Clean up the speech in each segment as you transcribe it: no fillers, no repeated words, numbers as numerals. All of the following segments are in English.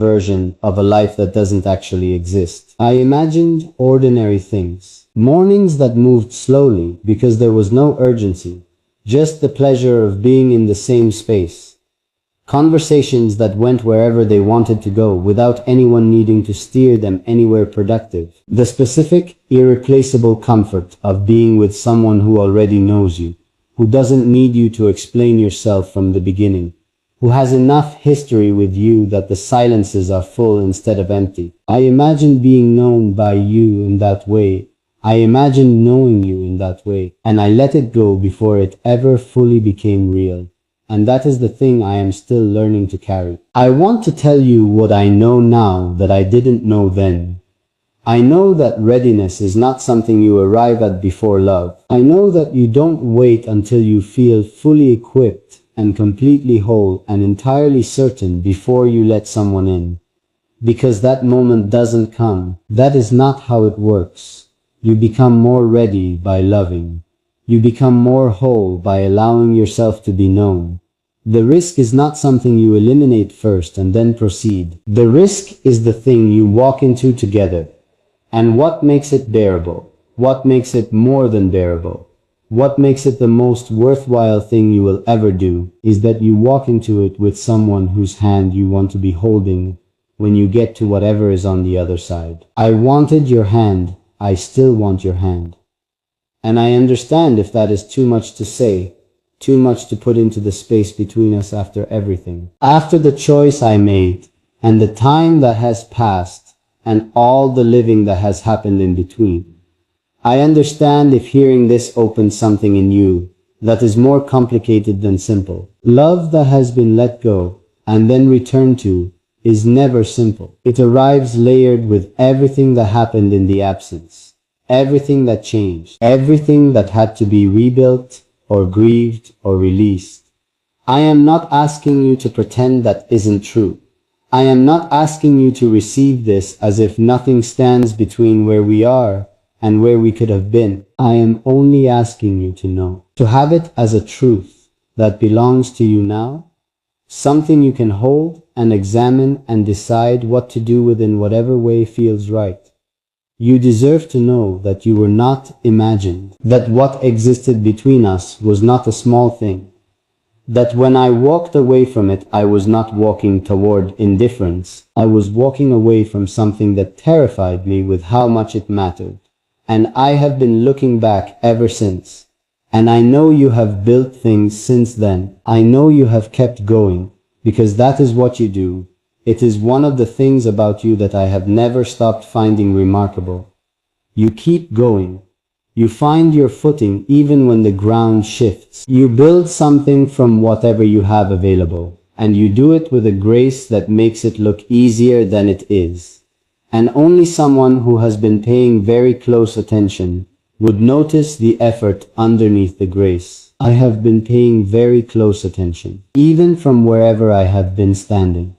version of a life that doesn't actually exist. I imagined ordinary things. Mornings that moved slowly because there was no urgency, just the pleasure of being in the same space. Conversations that went wherever they wanted to go without anyone needing to steer them anywhere productive. The specific, irreplaceable comfort of being with someone who already knows you, who doesn't need you to explain yourself from the beginning, who has enough history with you that the silences are full instead of empty. I imagined being known by you in that way. I imagined knowing you in that way, and I let it go before it ever fully became real. And that is the thing I am still learning to carry. I want to tell you what I know now that I didn't know then. I know that readiness is not something you arrive at before love. I know that you don't wait until you feel fully equipped and completely whole and entirely certain before you let someone in. Because that moment doesn't come. That is not how it works. You become more ready by loving. You become more whole by allowing yourself to be known. The risk is not something you eliminate first and then proceed. The risk is the thing you walk into together. And what makes it bearable? What makes it more than bearable? What makes it the most worthwhile thing you will ever do is that you walk into it with someone whose hand you want to be holding when you get to whatever is on the other side. I wanted your hand. I still want your hand. And I understand if that is too much to say, too much to put into the space between us after everything. After the choice I made, and the time that has passed, and all the living that has happened in between. I understand if hearing this opens something in you that is more complicated than simple. Love that has been let go and then returned to is never simple. It arrives layered with everything that happened in the absence, everything that changed, everything that had to be rebuilt or grieved or released. I am not asking you to pretend that isn't true. I am not asking you to receive this as if nothing stands between where we are and where we could have been. I am only asking you to know, to have it as a truth that belongs to you now, something you can hold and examine and decide what to do with in whatever way feels right. You deserve to know that you were not imagined, that what existed between us was not a small thing, that when I walked away from it, I was not walking toward indifference. I was walking away from something that terrified me with how much it mattered. And I have been looking back ever since. And I know you have built things since then. I know you have kept going, because that is what you do. It is one of the things about you that I have never stopped finding remarkable. You keep going. You find your footing even when the ground shifts. You build something from whatever you have available, and you do it with a grace that makes it look easier than it is. And only someone who has been paying very close attention would notice the effort underneath the grace. I have been paying very close attention, even from wherever I have been standing,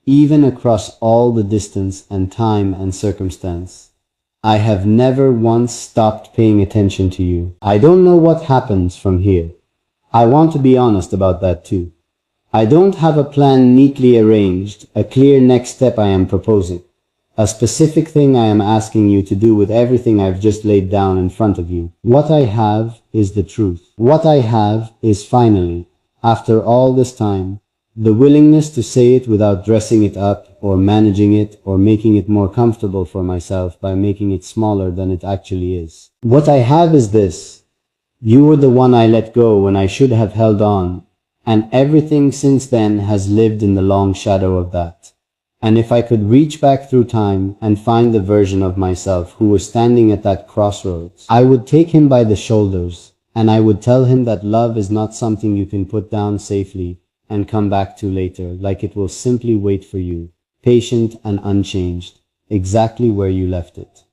even across all the distance and time and circumstance. I have never once stopped paying attention to you. I don't know what happens from here. I want to be honest about that too. I don't have a plan neatly arranged, a clear next step I am proposing, a specific thing I am asking you to do with everything I've just laid down in front of you. What I have is the truth. What I have is finally, after all this time, the willingness to say it without dressing it up or managing it or making it more comfortable for myself by making it smaller than it actually is. What I have is this. You were the one I let go when I should have held on, and everything since then has lived in the long shadow of that. And if I could reach back through time and find the version of myself who was standing at that crossroads, I would take him by the shoulders, and I would tell him that love is not something you can put down safely and come back to later, like it will simply wait for you, patient and unchanged, exactly where you left it.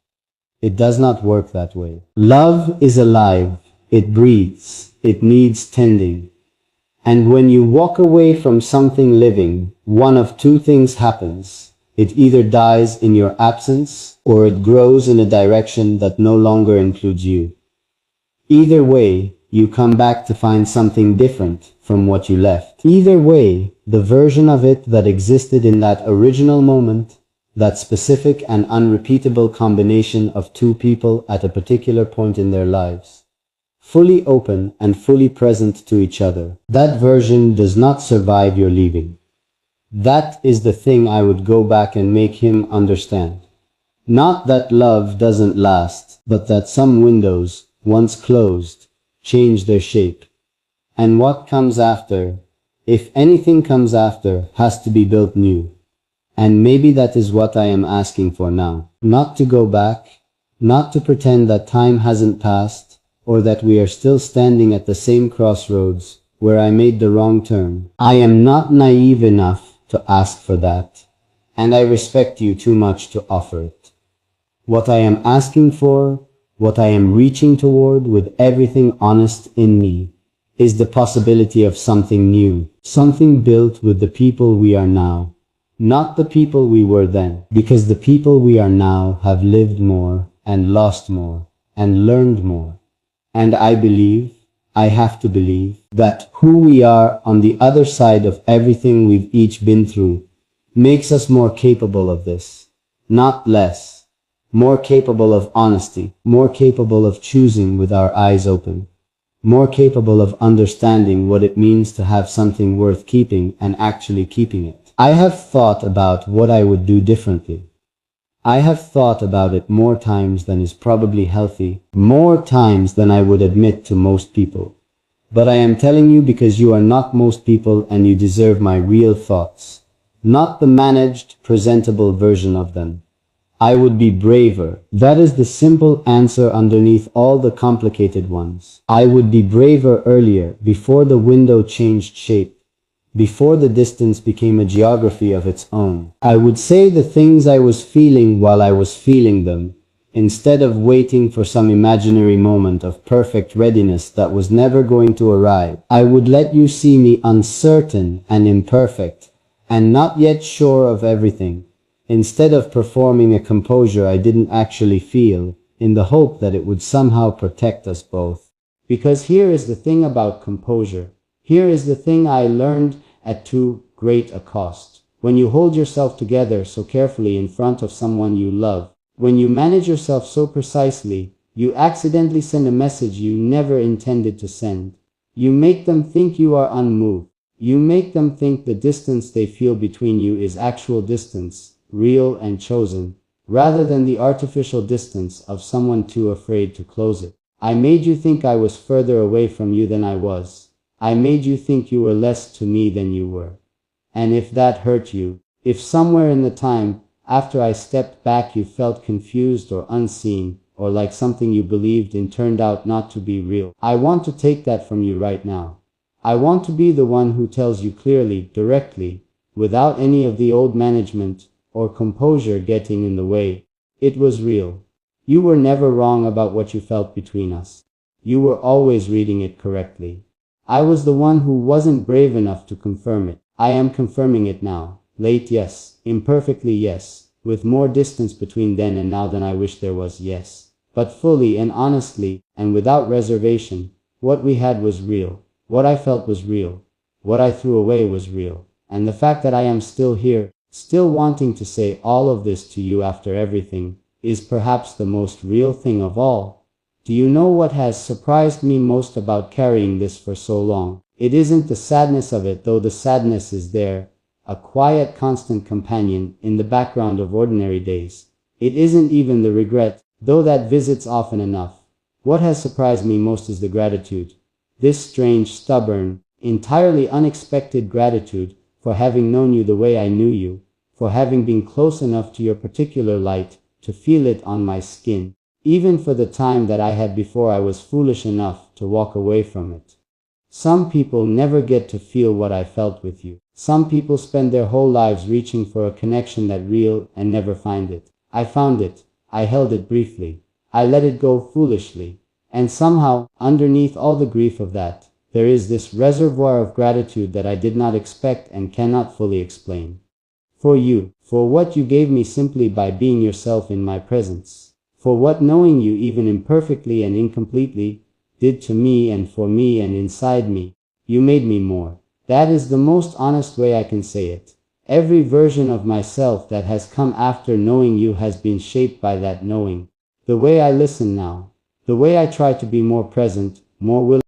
It does not work that way. Love is alive. It breathes. It needs tending. And when you walk away from something living, one of two things happens. It either dies in your absence, or it grows in a direction that no longer includes you. Either way, you come back to find something different from what you left. Either way, the version of it that existed in that original moment, that specific and unrepeatable combination of two people at a particular point in their lives, fully open and fully present to each other, that version does not survive your leaving. That is the thing I would go back and make him understand. Not that love doesn't last, but that some windows, once closed, change their shape. And what comes after, if anything comes after, has to be built new. And maybe that is what I am asking for now. Not to go back, not to pretend that time hasn't passed, or that we are still standing at the same crossroads where I made the wrong turn. I am not naive enough to ask for that, and I respect you too much to offer it. What I am asking for, what I am reaching toward with everything honest in me, is the possibility of something new, something built with the people we are now, not the people we were then, because the people we are now have lived more and lost more and learned more. And I believe, I have to believe, that who we are on the other side of everything we've each been through makes us more capable of this, not less. More capable of honesty, more capable of choosing with our eyes open, more capable of understanding what it means to have something worth keeping and actually keeping it. I have thought about what I would do differently. I have thought about it more times than is probably healthy, more times than I would admit to most people. But I am telling you because you are not most people and you deserve my real thoughts, not the managed, presentable version of them. I would be braver. That is the simple answer underneath all the complicated ones. I would be braver earlier, before the window changed shape, before the distance became a geography of its own. I would say the things I was feeling while I was feeling them, instead of waiting for some imaginary moment of perfect readiness that was never going to arrive. I would let you see me uncertain and imperfect, and not yet sure of everything, instead of performing a composure I didn't actually feel, in the hope that it would somehow protect us both. Because here is the thing about composure. Here is the thing I learned at too great a cost. When you hold yourself together so carefully in front of someone you love, when you manage yourself so precisely, you accidentally send a message you never intended to send. You make them think you are unmoved. You make them think the distance they feel between you is actual distance, real and chosen, rather than the artificial distance of someone too afraid to close it. I made you think I was further away from you than I was. I made you think you were less to me than you were. And if that hurt you, if somewhere in the time after I stepped back you felt confused or unseen, or like something you believed in turned out not to be real, I want to take that from you right now. I want to be the one who tells you clearly, directly, without any of the old management or composure getting in the way. It was real. You were never wrong about what you felt between us. You were always reading it correctly. I was the one who wasn't brave enough to confirm it. I am confirming it now. Late, yes. Imperfectly, yes. With more distance between then and now than I wish there was, yes. But fully and honestly, and without reservation, what we had was real. What I felt was real. What I threw away was real. And the fact that I am still here, still wanting to say all of this to you after everything, is perhaps the most real thing of all. Do you know what has surprised me most about carrying this for so long? It isn't the sadness of it, though the sadness is there, a quiet, constant companion in the background of ordinary days. It isn't even the regret, though that visits often enough. What has surprised me most is the gratitude. This strange, stubborn, entirely unexpected gratitude for having known you the way I knew you, for having been close enough to your particular light to feel it on my skin, even for the time that I had before I was foolish enough to walk away from it. Some people never get to feel what I felt with you. Some people spend their whole lives reaching for a connection that real and never find it. I found it. I held it briefly. I let it go foolishly. And somehow, underneath all the grief of that, there is this reservoir of gratitude that I did not expect and cannot fully explain. For you, for what you gave me simply by being yourself in my presence. For what knowing you even imperfectly and incompletely did to me and for me and inside me. You made me more. That is the most honest way I can say it. Every version of myself that has come after knowing you has been shaped by that knowing. The way I listen now, the way I try to be more present, more willing.